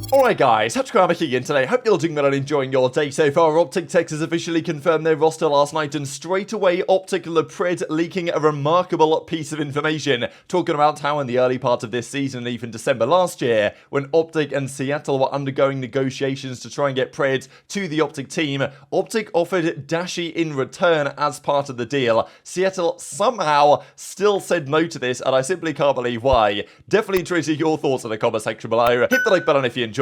Alright guys, TacticalRab again today. Hope you're doing well and enjoying your day so far. OpTic Tech has officially confirmed their roster last night, and straight away OpTic LePred leaking a remarkable piece of information, talking about how in the early part of this season and even December last year, when OpTic and Seattle were undergoing negotiations to try and get Pred to the OpTic team, OpTic offered Dashy in return as part of the deal. Seattle somehow still said no to this, and I simply can't believe why. Definitely interested in your thoughts in the comment section below. Hit the like button if you enjoy.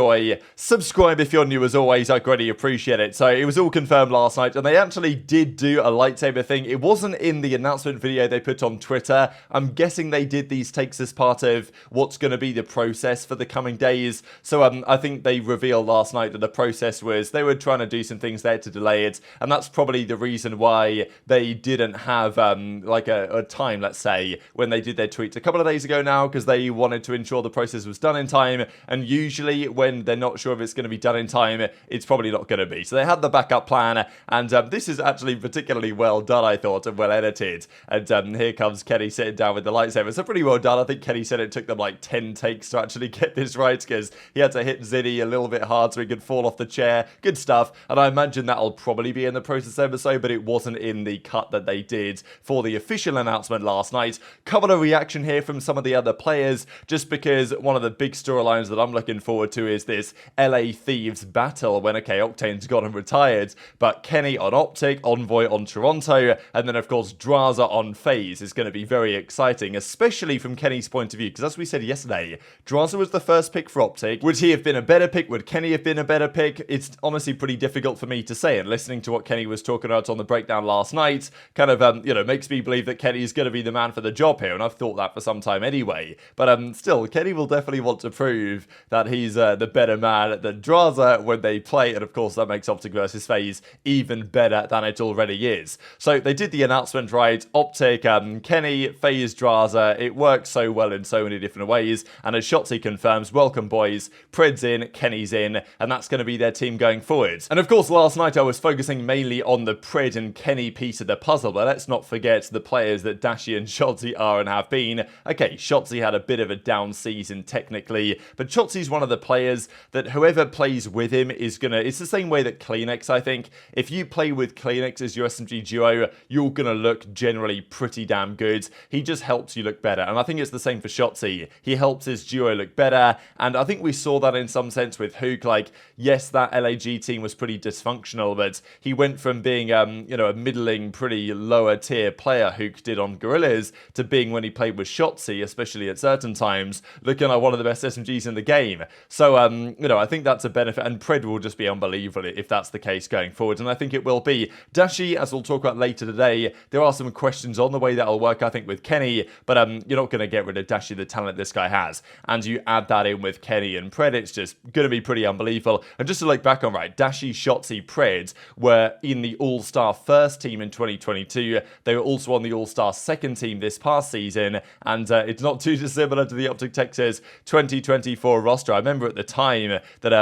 Subscribe if you're new as always, I greatly appreciate it. So it was all confirmed last night, and they actually did do a lightsaber thing. It wasn't in the announcement video they put on Twitter. I'm guessing they did these takes as part of what's going to be the process for the coming days. So I think they revealed last night that the process was they were trying to do some things there to delay it, and that's probably the reason why they didn't have like a time, let's say, when they did their tweets a couple of days ago now, because they wanted to ensure the process was done in time. And usually when they're not sure if it's going to be done in time, it's probably not going to be. So they had the backup plan, and this is actually particularly well done, I thought, and well edited. And here comes Kenny sitting down with the lightsaber. So pretty well done. I think Kenny said it took them like 10 takes to actually get this right, because he had to hit Zinni a little bit hard so he could fall off the chair. Good stuff. And I imagine that'll probably be in the process episode, but it wasn't in the cut that they did for the official announcement last night. Couple of reaction here from some of the other players, just because one of the big storylines that I'm looking forward to is this LA Thieves battle when, okay, Octane's gone and retired, but Kenny on OpTic, Envoy on Toronto, and then of course Drazah on FaZe is going to be very exciting, especially from Kenny's point of view, because as we said yesterday, Drazah was the first pick for OpTic. Would he have been a better pick? Would Kenny have been a better pick? It's honestly pretty difficult for me to say, and listening to what Kenny was talking about on the breakdown last night kind of, makes me believe that Kenny is going to be the man for the job here, and I've thought that for some time anyway. But still, Kenny will definitely want to prove that he's the better man than Drazah when they play, and of course that makes OpTic versus FaZe even better than it already is. So they did the announcement right, OpTic, Kenny, FaZe, Drazah. It works so well in so many different ways, and as Shotzzy confirms, welcome boys, Pred's in, Kenny's in, and that's going to be their team going forward. And of course last night I was focusing mainly on the Pred and Kenny piece of the puzzle, but let's not forget the players that Dashy and Shotzzy are and have been. Okay, Shotzzy had a bit of a down season technically, but Shotzzy's one of the players that whoever plays with him is gonna, it's the same way that CleanX, I think. If you play with CleanX as your SMG duo, you're gonna look generally pretty damn good. He just helps you look better, and I think it's the same for Shotzzy. He helps his duo look better, and I think we saw that in some sense with Hook. Like, yes, that LAG team was pretty dysfunctional, but he went from being, a middling, pretty lower tier player, Hook did on Gorillas, to being, when he played with Shotzzy, especially at certain times, looking like one of the best SMGs in the game. So, I think that's a benefit, and Pred will just be unbelievable if that's the case going forward, and I think it will be. Dashy, as we'll talk about later today, there are some questions on the way that'll work, I think, with Kenny, but you're not going to get rid of Dashy, the talent this guy has, and you add that in with Kenny and Pred, it's just going to be pretty unbelievable. And just to look back on, right, Dashy, Shotzzy, Pred were in the All-Star first team in 2022, they were also on the All-Star second team this past season, and it's not too dissimilar to the OpTic Texas 2024 roster. I remember at the time that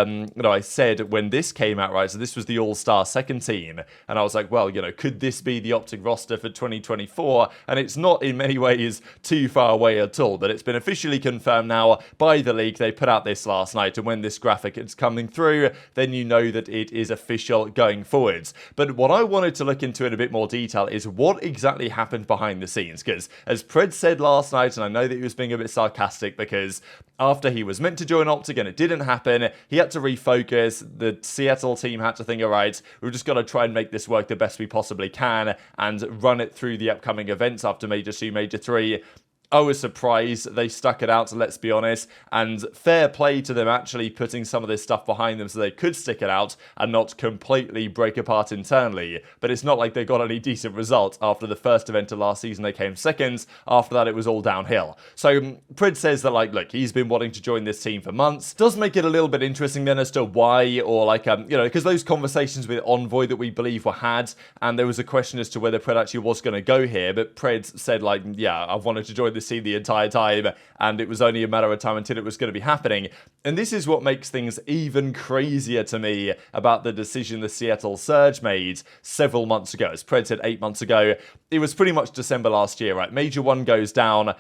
I said when this came out, right, so this was the All-Star second team, and I was like, well, could this be the OpTic roster for 2024? And it's not in many ways too far away at all, but it's been officially confirmed now by the league. They put out this last night, and when this graphic is coming through, then you know that it is official going forwards. But what I wanted to look into in a bit more detail is what exactly happened behind the scenes, because as Pred said last night, and I know that he was being a bit sarcastic because after he was meant to join OpTic and it didn't happen, he had to refocus. The Seattle team had to think, all right, we've just got to try and make this work the best we possibly can and run it through the upcoming events after Major 2, Major 3. I was surprised they stuck it out, let's be honest, and fair play to them actually putting some of this stuff behind them so they could stick it out and not completely break apart internally. But it's not like they got any decent results. After the first event of last season, they came second. After that, it was all downhill. So Pred says that, like, look, he's been wanting to join this team for months. Does make it a little bit interesting then as to why, or like, because those conversations with Envoy that we believe were had, and there was a question as to whether Pred actually was going to go here, but Pred said, like, yeah, I've wanted to join this team the entire time, and it was only a matter of time until it was going to be happening. And this is what makes things even crazier to me about the decision the Seattle Surge made several months ago. As Pred said 8 months ago, it was pretty much December last year, right? Major 1 goes down.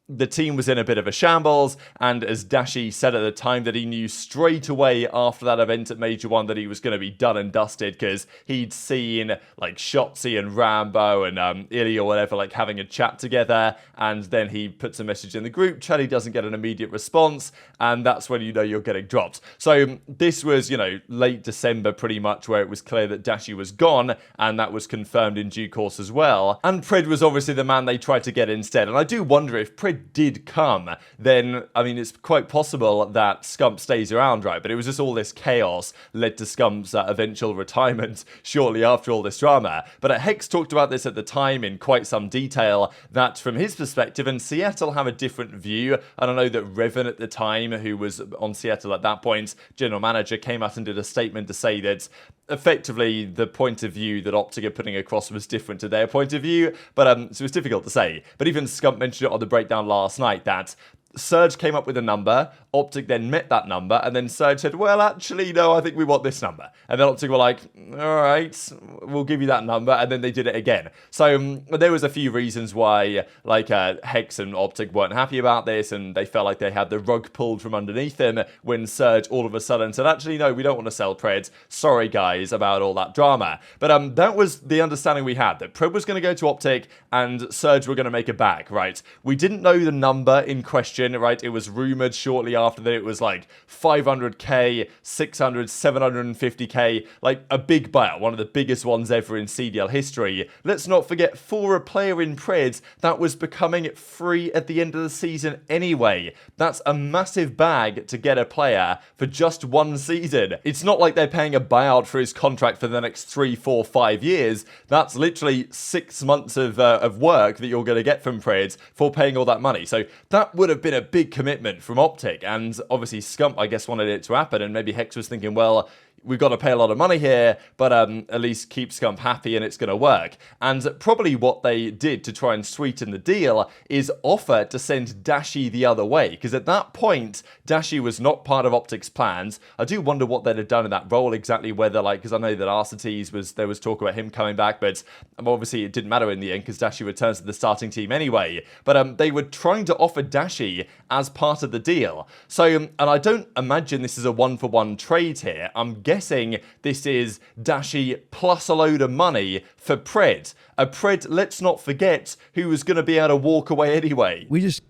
the team was in a bit of a shambles, and as Dashy said at the time, that he knew straight away after that event at Major 1 that he was going to be done and dusted, because he'd seen like Shotzzy and Rambo and Illy or whatever like having a chat together, and then he puts a message in the group chat, he doesn't get an immediate response, and that's when you know you're getting dropped. So this was, you know, late December pretty much, where it was clear that Dashy was gone, and that was confirmed in due course as well. And Pred was obviously the man they tried to get instead. And I do wonder if Pred did come, then, I mean, it's quite possible that Scump stays around, right? But it was just all this chaos led to Scump's eventual retirement shortly after all this drama. But Hex talked about this at the time in quite some detail, that from his perspective, and Seattle have a different view. And I know that Revan at the time, who was on Seattle at that point, general manager, came out and did a statement to say that effectively the point of view that OpTic are putting across was different to their point of view, but so it's difficult to say. But even Scump mentioned it on the breakdown last night, that Surge came up with a number, OpTic then met that number, and then Surge said, well, actually, no, I think we want this number. And then OpTic were like, all right, we'll give you that number, and then they did it again. So there was a few reasons why, like, Hex and OpTic weren't happy about this, and they felt like they had the rug pulled from underneath them when Surge all of a sudden said, actually, no, we don't want to sell Pred. Sorry, guys, about all that drama. But that was the understanding we had, that Pred was going to go to OpTic, and Surge were going to make a bag, right? We didn't know the number in question, right? It was rumored shortly after that it was like 500k, 600, 750k, like a big buyout, one of the biggest ones ever in CDL history. Let's not forget, for a player in Pred that was becoming free at the end of the season anyway. That's a massive bag to get a player for just one season. It's not like they're paying a buyout for his contract for the next 3, 4, 5 years. That's literally 6 months of work that you're going to get from Pred for paying all that money. So that would have been a big commitment from OpTic, and obviously Scump, I guess, wanted it to happen, and maybe Hex was thinking, well, we've got to pay a lot of money here, but at least keep Scump happy and it's going to work. And probably what they did to try and sweeten the deal is offer to send Dashy the other way, because at that point, Dashy was not part of OpTic's plans. I do wonder what they'd have done in that role exactly, whether, like, because I know that Arcetes there was talk about him coming back, but obviously it didn't matter in the end because Dashy returns to the starting team anyway. But they were trying to offer Dashy as part of the deal. So, and I don't imagine this is a one-for-one trade here. I'm guessing this is Dashy plus a load of money for Pred. A Pred, let's not forget, who was going to be able to walk away anyway. We just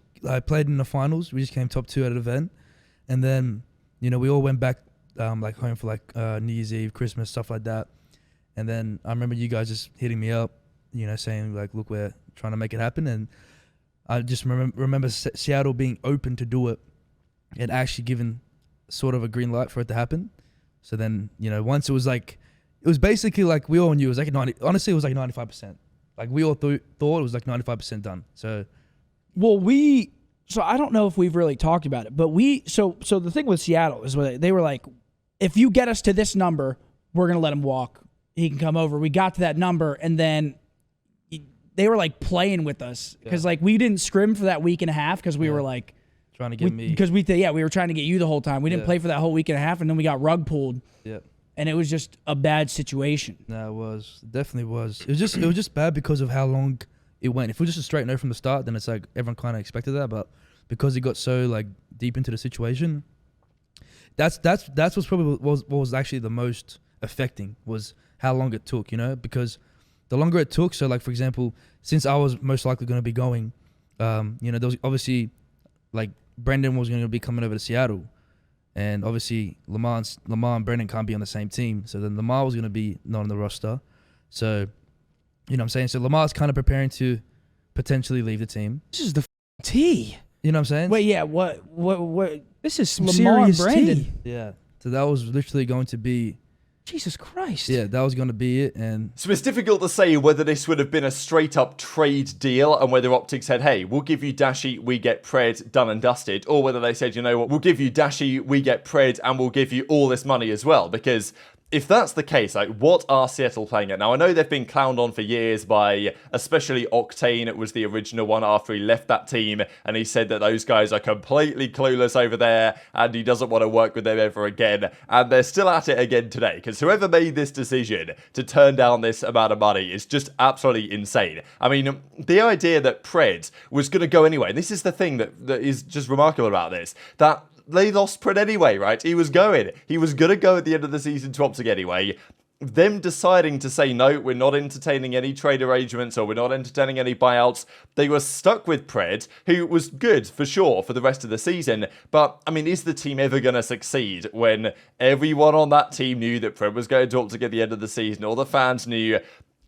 played in the finals. We just came top 2 at an event. And then, you know, we all went back like home for like New Year's Eve, Christmas, stuff like that. And then I remember you guys just hitting me up, you know, saying like, look, we're trying to make it happen. And I just remember Seattle being open to do it and actually given sort of a green light for it to happen. So then, you know, once it was basically like we all knew it was like honestly, it was like 95%. Like we all thought it was like 95% done. So, well, so I don't know if we've really talked about it, but so the thing with Seattle is they were like, if you get us to this number, we're going to let him walk. He can come over. We got to that number, and then they were like playing with us because like we didn't scrim for that week and a half because we were like trying to get me, because we were trying to get you the whole time. We didn't play for that whole week and a half, and then we got rug pulled. Yeah, and it was just a bad situation. No, it definitely was. It was just bad because of how long it went. If it was just a straight no from the start, then it's like everyone kind of expected that, but because it got so like deep into the situation, that's what's probably what was actually the most affecting was how long it took, you know, because the longer it took, so like for example, since I was most likely going to be going, you know, there was obviously like Brendan was going to be coming over to Seattle, and obviously Lamar and Brendan can't be on the same team, so then Lamar was going to be not on the roster, so you know what I'm saying. So Lamar's kind of preparing to potentially leave the team. This is the tea. You know what I'm saying? Wait, yeah. What? This is some Lamar and serious Brandon. tea. Yeah. So that was literally going to be. Jesus Christ. Yeah, that was going to be it. And so it's difficult to say whether this would have been a straight up trade deal and whether OpTic said, hey, we'll give you Dashy, we get Pred, done and dusted, or whether they said, you know what, we'll give you Dashy, we get Pred, and we'll give you all this money as well, because if that's the case, like, what are Seattle playing at? Now, I know they've been clowned on for years by, especially Octane was the original one after he left that team, and he said that those guys are completely clueless over there, and he doesn't want to work with them ever again, and they're still at it again today, because whoever made this decision to turn down this amount of money is just absolutely insane. I mean, the idea that Pred was going to go anyway, and this is the thing that is just remarkable about this, that they lost Pred anyway, right? He was going. He was going to go at the end of the season to OpTic anyway. Them deciding to say, no, we're not entertaining any trade arrangements or we're not entertaining any buyouts. They were stuck with Pred, who was good for sure for the rest of the season. But, I mean, is the team ever going to succeed when everyone on that team knew that Pred was going to OpTic at the end of the season? All the fans knew,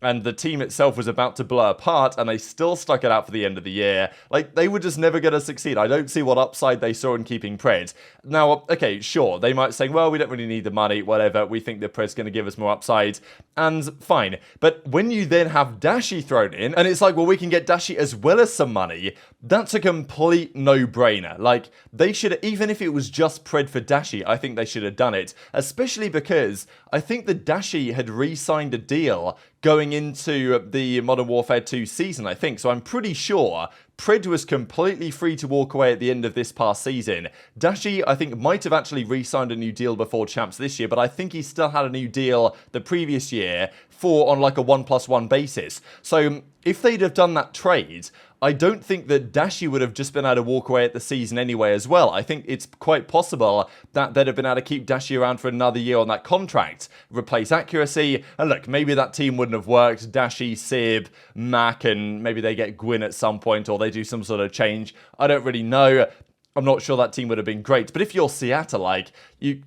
and the team itself was about to blow apart, and they still stuck it out for the end of the year. Like, they were just never going to succeed. I don't see what upside they saw in keeping Pred. Now, okay, sure, they might say, well, we don't really need the money, whatever, we think that Pred's going to give us more upside, and fine. But when you then have Dashy thrown in, and it's like, well, we can get Dashy as well as some money, that's a complete no-brainer. Like, they should, even if it was just Pred for Dashy, I think they should have done it, especially because I think the Dashy had re-signed a deal going into the Modern Warfare 2 season, I think. So I'm pretty sure Pred was completely free to walk away at the end of this past season. Dashy, I think, might have actually re-signed a new deal before Champs this year, but I think he still had a new deal the previous year on like a 1+1 basis. So if they'd have done that trade, I don't think that Dashy would have just been able to walk away at the season anyway as well. I think it's quite possible that they'd have been able to keep Dashy around for another year on that contract, replace Accuracy, and look, maybe that team wouldn't have worked. Dashy, Sib, Mac, and maybe they get Gwyn at some point, or they do some sort of change. I don't really know. I'm not sure that team would have been great, but if you're Seattle, like,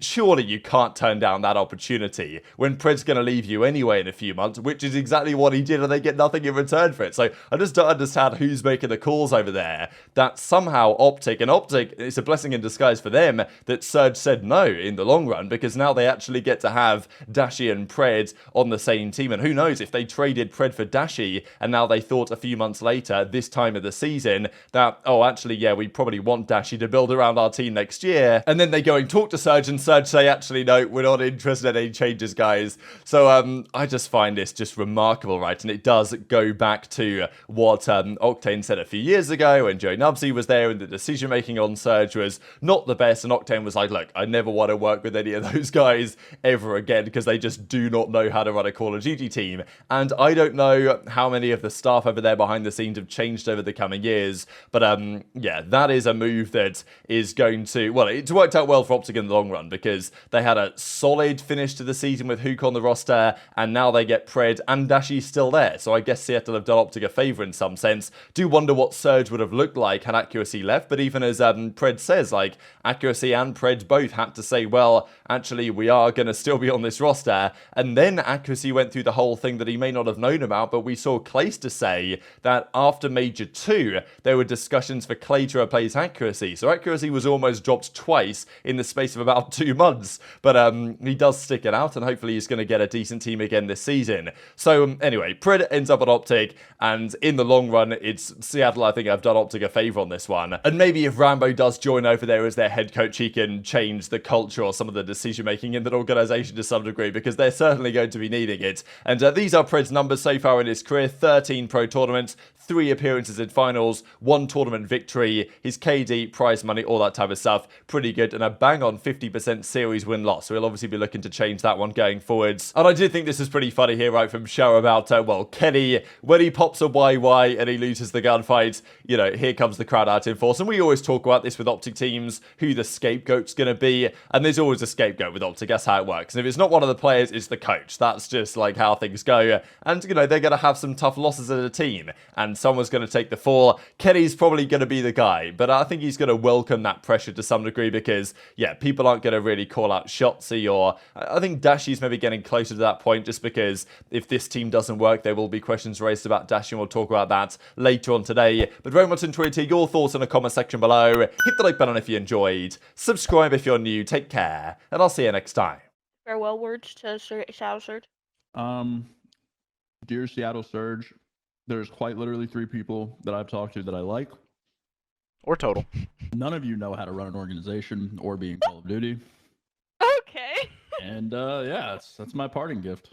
surely you can't turn down that opportunity when Pred's going to leave you anyway in a few months, which is exactly what he did, and they get nothing in return for it. So I just don't understand who's making the calls over there, that somehow OpTic, and OpTic, it's a blessing in disguise for them that Surge said no in the long run, because now they actually get to have Dashy and Pred on the same team, and who knows if they traded Pred for Dashy, and now they thought a few months later, this time of the season, that, oh, actually, yeah, we probably want Dashy to build around our team next year, and then they go and talk to Surge, and Surge say, actually, no, we're not interested in any changes, guys. So I just find this just remarkable, right? And it does go back to what Octane said a few years ago when JoeDeceives was there, and the decision making on Surge was not the best, and Octane was like, look, I never want to work with any of those guys ever again, because they just do not know how to run a Call of Duty team. And I don't know how many of the staff over there behind the scenes have changed over the coming years, but yeah, that is a move that is going to, well, it's worked out well for OpTic in the long run, because they had a solid finish to the season with Hook on the roster, and now they get Pred, and Dashy's still there. So I guess Seattle have done OpTic a favour in some sense. Do wonder what Surge would have looked like had Accuracy left, but even as Pred says, like, Accuracy and Pred both had to say, well, actually, we are going to still be on this roster, and then Accuracy went through the whole thing that he may not have known about, but we saw Clace to say that after Major 2, there were discussions for Clay to replace Accuracy. So Accuracy was almost dropped twice in the space of about 2 months, but he does stick it out, and hopefully he's going to get a decent team again this season. So anyway, Pred ends up at OpTic, and in the long run, it's Seattle, I think, have done OpTic a favour on this one. And maybe if Rambo does join over there as their head coach, he can change the culture or some of the decision making in that organisation to some degree, because they're certainly going to be needing it. And these are Pred's numbers so far in his career: 13 pro tournaments, 3 appearances in finals, 1 tournament victory, his KD, prize money, all that type of stuff, pretty good, and a bang on 50% series win-loss, so he'll obviously be looking to change that one going forwards. And I did think this is pretty funny here, right, from Show about, well, Kenny, when he pops a YY and he loses the gunfight, you know, here comes the crowd out in force, and we always talk about this with OpTic teams, who the scapegoat's going to be, and there's always a scapegoat with OpTic, that's how it works, and if it's not one of the players, it's the coach. That's just, like, how things go, and, you know, they're going to have some tough losses as a team, and someone's going to take the fall. Kenny's probably going to be the guy, but I think he's going to welcome that pressure to some degree, because, yeah, people aren't going to really call out Shotzzy, or I think Dashy's maybe getting closer to that point, just because if this team doesn't work, there will be questions raised about Dashy, and we'll talk about that later on today. But very much enjoyed to hear your thoughts in the comment section below. Hit the like button if you enjoyed, subscribe if you're new, take care, and I'll see you next time. Farewell words to Seattle Surge. Dear Seattle Surge, there's quite literally 3 people that I've talked to that I like. Or total. None of you know how to run an organization or be in Call of Duty. Okay. And yeah, that's my parting gift.